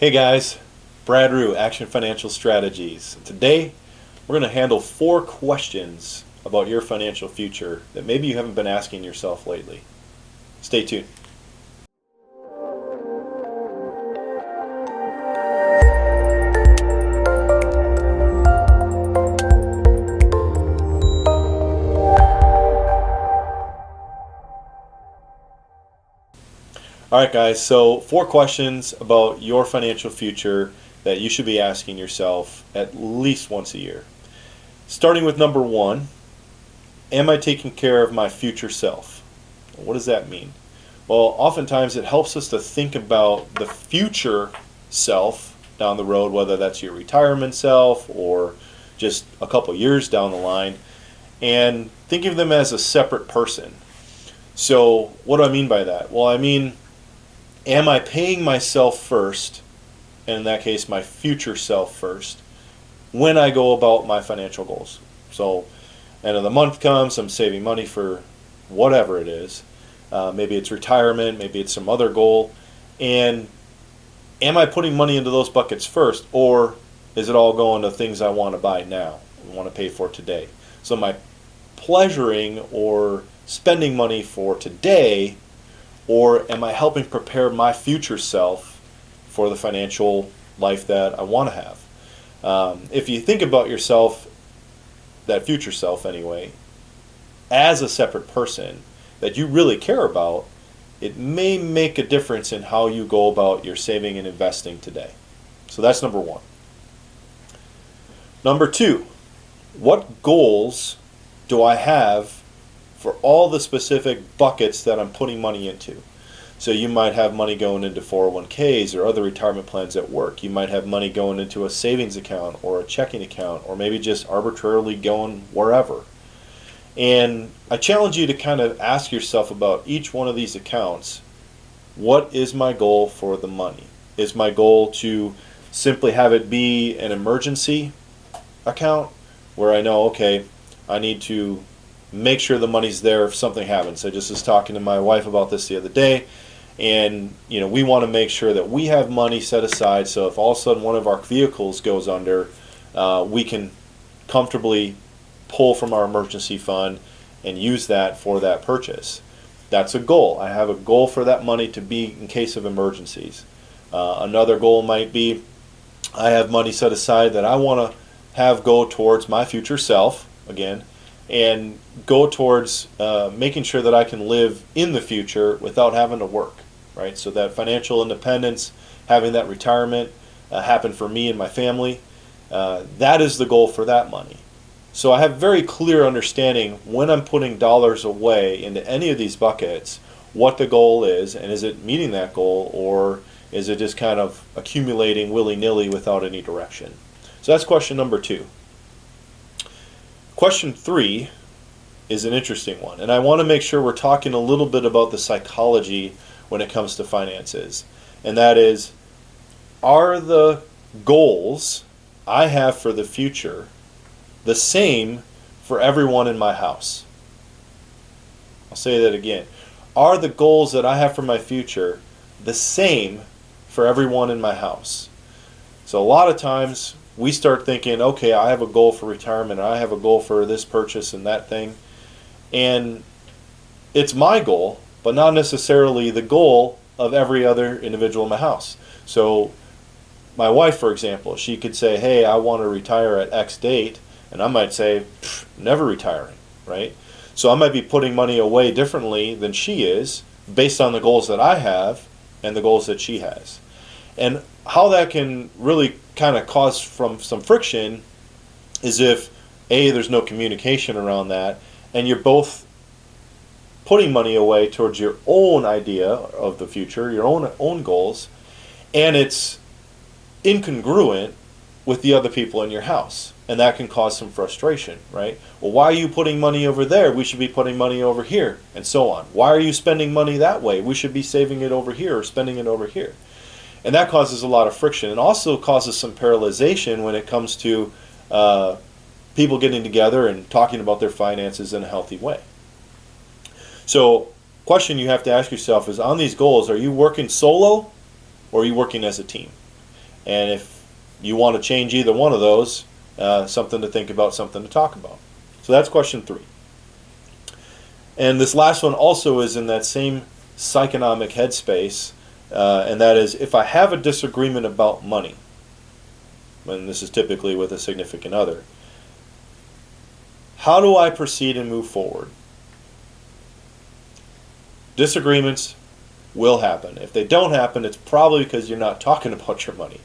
Hey guys, Brad Rue, Action Financial Strategies. Today we're going to handle 4 questions about your financial future that maybe you haven't been asking yourself lately. Stay tuned. Alright guys, so 4 questions about your financial future that you should be asking yourself at least once a year. Starting with number 1, am I taking care of my future self? What does that mean? Well, oftentimes it helps us to think about the future self down the road, whether that's your retirement self or just a couple years down the line, and think of them as a separate person. So what do I mean by that? Well, I mean, am I paying myself first, and in that case my future self first, when I go about my financial goals? So end of the month comes, I'm saving money for whatever it is. Maybe it's retirement, maybe it's some other goal. And am I putting money into those buckets first, or is it all going to things I want to buy now, I want to pay for today? So am I pleasuring or spending money for today, or am I helping prepare my future self for the financial life that I want to have? If you think about yourself, that future self anyway, as a separate person that you really care about, it may make a difference in how you go about your saving and investing today. So that's number 1. Number 2, what goals do I have for all the specific buckets that I'm putting money into? So you might have money going into 401ks or other retirement plans at work. You might have money going into a savings account or a checking account, or maybe just arbitrarily going wherever. And I challenge you to kind of ask yourself about each one of these accounts, what is my goal for the money? Is my goal to simply have it be an emergency account where I know, okay, I need to make sure the money's there if something happens? I just was talking to my wife about this the other day, and we want to make sure that we have money set aside so if all of a sudden one of our vehicles goes under, we can comfortably pull from our emergency fund and use that for that purchase. That's a goal. I have a goal for that money to be in case of emergencies. Another goal might be I have money set aside that I want to have go towards my future self, again, and go towards making sure that I can live in the future without having to work, right? So that financial independence, having that retirement happen for me and my family, that is the goal for that money. So I have very clear understanding when I'm putting dollars away into any of these buckets, what the goal is, and is it meeting that goal, or is it just kind of accumulating willy-nilly without any direction? So that's question number 2. Question 3 is an interesting one, and I want to make sure we're talking a little bit about the psychology when it comes to finances, and that is, are the goals I have for the future the same for everyone in my house? I'll say that again. Are the goals that I have for my future the same for everyone in my house? So a lot of times we start thinking, okay, I have a goal for retirement, I have a goal for this purchase and that thing, and it's my goal, but not necessarily the goal of every other individual in my house. So my wife, for example, she could say, hey, I want to retire at X date, and I might say, never retiring, right? So I might be putting money away differently than she is based on the goals that I have and the goals that she has. And how that can really kind of cause from some friction is if, A, there's no communication around that, and you're both putting money away towards your own idea of the future, your own goals, and it's incongruent with the other people in your house. And that can cause some frustration, right? Well, why are you putting money over there? We should be putting money over here, and so on. Why are you spending money that way? We should be saving it over here or spending it over here. And that causes a lot of friction, and also causes some paralyzation when it comes to people getting together and talking about their finances in a healthy way. So, question you have to ask yourself is, on these goals, are you working solo or are you working as a team? And if you want to change either one of those, something to think about, something to talk about. So that's question 3. And this last one also is in that same psychonomic headspace, and that is, if I have a disagreement about money, and this is typically with a significant other, how do I proceed and move forward? Disagreements will happen. If they don't happen, it's probably because you're not talking about your money,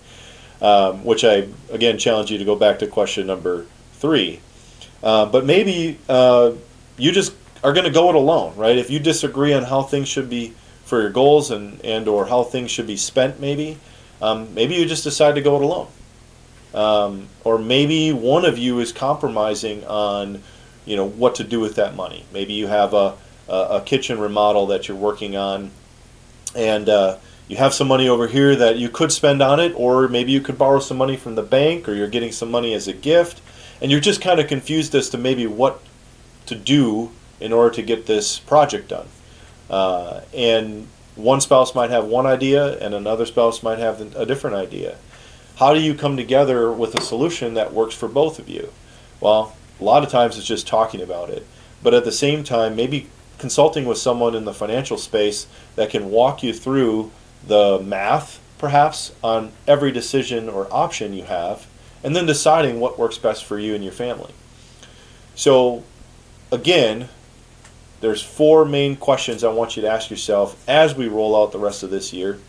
which I, again, challenge you to go back to question number 3. But maybe you just are going to go it alone, right? If you disagree on how things should be for your goals and or how things should be spent, maybe you just decide to go it alone. Or maybe one of you is compromising on, what to do with that money. Maybe you have a kitchen remodel that you're working on, and you have some money over here that you could spend on it, or maybe you could borrow some money from the bank, or you're getting some money as a gift, and you're just kind of confused as to maybe what to do in order to get this project done. And one spouse might have one idea, and another spouse might have a different idea. How do you come together with a solution that works for both of you? Well, a lot of times it's just talking about it. But at the same time, maybe consulting with someone in the financial space that can walk you through the math, perhaps, on every decision or option you have, and then deciding what works best for you and your family. So, again, there's 4 main questions I want you to ask yourself as we roll out the rest of this year.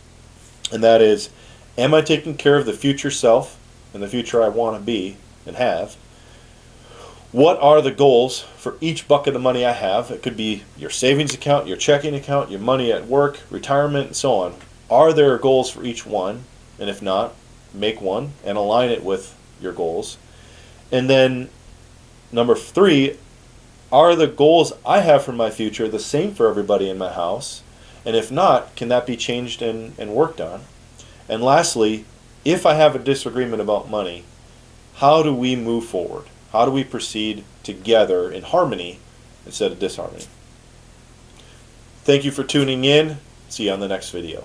And that is, am I taking care of the future self and the future I want to be and have? What are the goals for each bucket of money I have? It could be your savings account, your checking account, your money at work, retirement, and so on. Are there goals for each one? And if not, make one and align it with your goals. And then number 3, are the goals I have for my future the same for everybody in my house? And if not, can that be changed and worked on? And lastly, if I have a disagreement about money, how do we move forward? How do we proceed together in harmony instead of disharmony? Thank you for tuning in. See you on the next video.